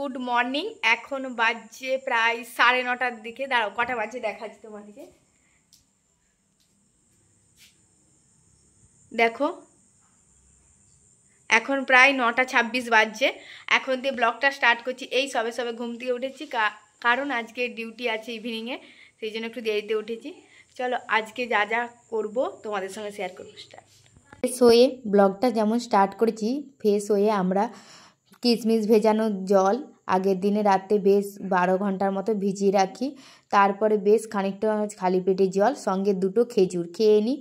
Good morning. এখন বাজে প্রায় 9:30টার দিকে। দাঁড়াও কটা বাজে দেখাচ্ছি তোমাদেরকে। দেখো এখন প্রায় 9:26 বাজছে। এখন দিয়ে ব্লগটা স্টার্ট করছি। এই সবে সবে ঘুম থেকে উঠেছি, কারণ আজকে ডিউটি আছে ইভিনিংয়ে, সেই জন্য একটু দেরিতে উঠেছি। চলো আজকে যা যা করবো তোমাদের সঙ্গে শেয়ার করবো। স্টার্ট। ফ্রেশ হয়ে ব্লগটা যেমন স্টার্ট করেছি, ফ্রেশ হয়ে আমরা কিশমিশ ভেজানো জল আগের দিনে রাতে বেশ 12 ঘন্টার মতো ভিজিয়ে রাখি। তারপরে বেশ খানিকটা খালি পেটে জল, সঙ্গে 2টো খেজুর খেয়ে নিই,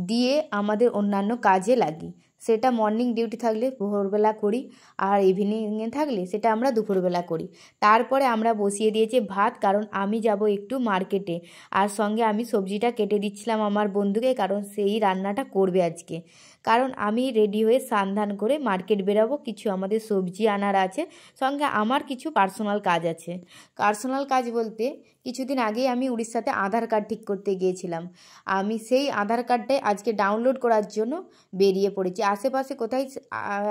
দিয়ে আমাদের অন্যান্য কাজে লাগি। সেটা মর্নিং ডিউটি থাকলে ভোরবেলা করি, আর ইভিনিংয়ে থাকলে সেটা আমরা দুপুরবেলা করি। তারপরে আমরা বসিয়ে দিয়েছি ভাত, কারণ আমি যাব একটু মার্কেটে, আর সঙ্গে আমি সবজিটা কেটে দিচ্ছিলাম আমার বন্ধুকে, কারণ সেই রান্নাটা করবে আজকে। কারণ আমি রেডি হয়ে স্নান করে মার্কেট বেরাবো, কিছু আমাদের সবজি আনার আছে, সঙ্গে আমার কিছু পার্সোনাল কাজ আছে। পার্সোনাল কাজ বলতে কিছুদিন আগেই আমি উড়িষ্যাতে আধার কার্ড ঠিক করতে গিয়েছিলাম। আমি সেই আধার কার্ডটাই আজকে ডাউনলোড করার জন্য বেরিয়ে পড়েছি। আশেপাশে কোথায়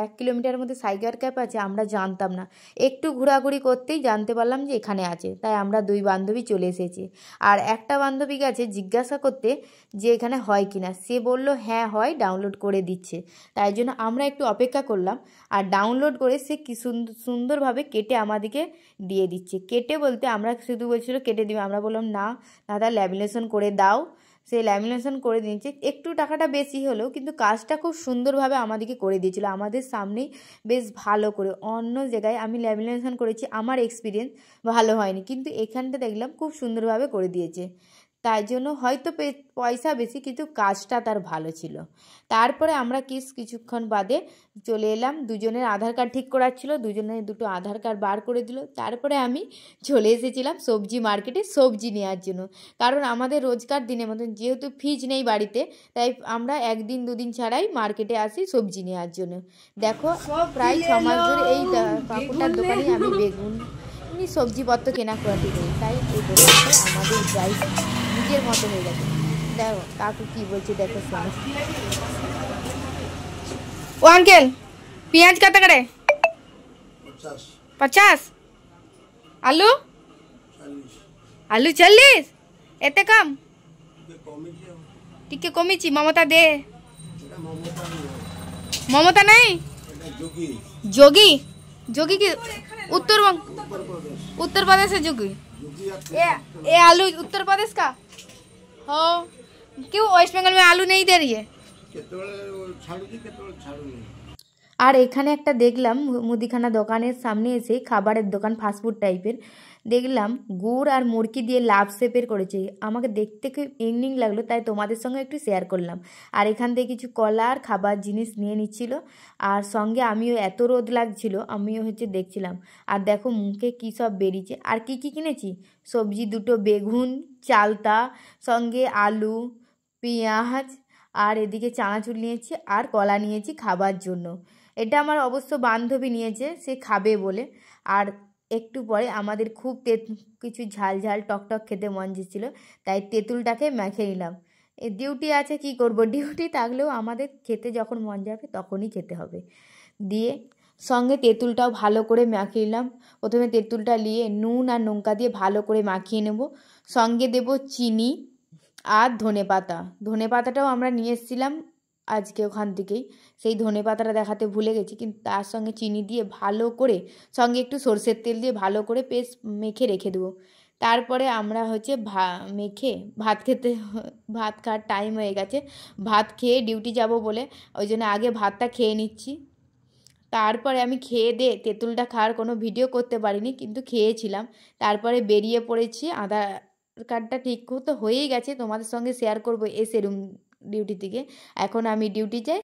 1 কিলোমিটারের মধ্যে সাইবার ক্যাফ আছে, আমরা জানতাম না। একটু ঘোরাঘুরি করতেই জানতে পারলাম যে এখানে আছে, তাই আমরা 2 বান্ধবী চলে এসেছি। আর একটা বান্ধবী গেছে জিজ্ঞাসা করতে যে এখানে হয় কিনা, সে বলল হ্যাঁ হয়, ডাউনলোড করে দিচ্ছে। তাই জন্য আমরা একটু অপেক্ষা করলাম, আর ডাউনলোড করে সে কি সুন্দরভাবে কেটে আমাদেরকে দিয়ে দিচ্ছে। কেটে বলতে আমরা শুধু বলছিল কেটে দিবে, আমরা বললাম না দাদা ল্যামিনেশন করে দাও। সে ল্যামিনেশন করে দিয়েছে, একটু টাকাটা বেশি হলেও কিন্তু কাজটা খুব সুন্দরভাবে আমাদেরকে করে দিয়েছিল আমাদের সামনেই, বেশ ভালো করে। অন্য জায়গায় আমি ল্যামিনেশন করেছি, আমার এক্সপিরিয়েন্স ভালো হয়নি, কিন্তু এখানটা দেখলাম খুব সুন্দরভাবে করে দিয়েছে। তাই জন্য হয়তো পয়সা বেশি, কিন্তু কাজটা তার ভালো ছিল। তারপরে আমরা কিছুক্ষণ বাদে চলে এলাম, দুজনের আধার কার্ড ঠিক করার ছিল, দুজনের 2টো আধার কার্ড বার করে দিল। তারপরে আমি চলে এসেছিলাম সবজি মার্কেটে সবজি নেওয়ার জন্য, কারণ আমাদের রোজকার দিনের মতন যেহেতু ফ্রিজ নেই বাড়িতে, তাই আমরা 1 দিন 2 দিন ছাড়াই মার্কেটে আসি সবজি নেওয়ার জন্য। দেখো প্রায় 6 মাস ধরে এই কাকুটার দোকানে আমি বেগুন সবজিপত্র কেনাকাটি করি, তাই এই দোকানটা আমাদের প্রায় নিজের মতো হয়ে গেছে। দেখো কাকু কি বলছে, দেখো শোনো। ও আঙ্কেল, পেঁয়াজ কত করে? 50। আলু? আলু 40? এতে কম? টিকে কমিছি। মমতা দে। মমতা নাই? যোগী? যোগী কি उत्तरबंग? उत्तर प्रदेश है जोगी। ये आलू उत्तर प्रदेश का हो? क्यों वेस्ट बंगाल में आलू नहीं दे रही है? আর এখানে একটা দেখলাম মুদিখানা দোকানের সামনে এসে, খাবারের দোকান ফাস্টফুড টাইপের, দেখলাম গুড় আর মুরগি দিয়ে লাভ শেপের করেছে। আমাকে দেখতে খুব ইউনিক লাগলো, তাই তোমাদের সঙ্গে একটু শেয়ার করলাম। আর এখান থেকে কিছু কলা আর খাবার জিনিস নিয়ে নিচ্ছিল, আর সঙ্গে আমিও এত রোদ লাগছিল, আমিও দেখছিলাম। আর দেখো মুখে কী সব বেরিয়েছে। আর কি কি কিনেছি, সবজি 2টো বেগুন, চালতা, সঙ্গে আলু, পেঁয়াজ, আর এদিকে চানাচুর নিয়েছি, আর কলা নিয়েছি খাবার জন্য। এটা আমার অবশ্য বান্ধবী নিয়েছে, সে খাবে বলে। আর একটু পরে আমাদের খুব কিছু ঝাল ঝাল টকটক খেতে মন যাচ্ছিল, তাই তেঁতুলটাকে মেখে নিলাম। ডিউটি আছে, কি করব, ডিউটি থাকলেও আমাদের খেতে যখন মন যাবে তখনই খেতে হবে। দিয়ে সঙ্গে তেঁতুলটাও ভালো করে মাখিয়ে নিলাম। প্রথমে তেঁতুলটা নিয়ে নুন আর লঙ্কা দিয়ে ভালো করে মাখিয়ে নেব, সঙ্গে দেব চিনি আর ধনেপাতা। ধনেপাতাটাও আমরা নিয়ে এসেছিলাম আজকে ওখান থেকেই, সেই ধনেপাতাটা দেখাতে ভুলে গেছি, কিন্তু তার সঙ্গে চিনি দিয়ে ভালো করে, সঙ্গে একটু সরষের তেল দিয়ে ভালো করে পেস্ট মেখে রেখে দেবো। তারপরে আমরা মেখে ভাত খাওয়ার টাইম হয়ে গেছে, ভাত খেয়ে ডিউটি যাব বলে ওই জন্য আগে ভাতটা খেয়ে নিচ্ছি। তারপরে আমি খেয়ে দিয়ে তেঁতুলটা খাওয়ার কোনো ভিডিও করতে পারিনি, কিন্তু খেয়েছিলাম। তারপরে বেরিয়ে পড়েছি। আধার কার্ডটা ঠিক তো হয়েই গেছে, তোমাদের সঙ্গে শেয়ার করবো এসে ডিউটি থেকে। এখন আমি ডিউটি যাই।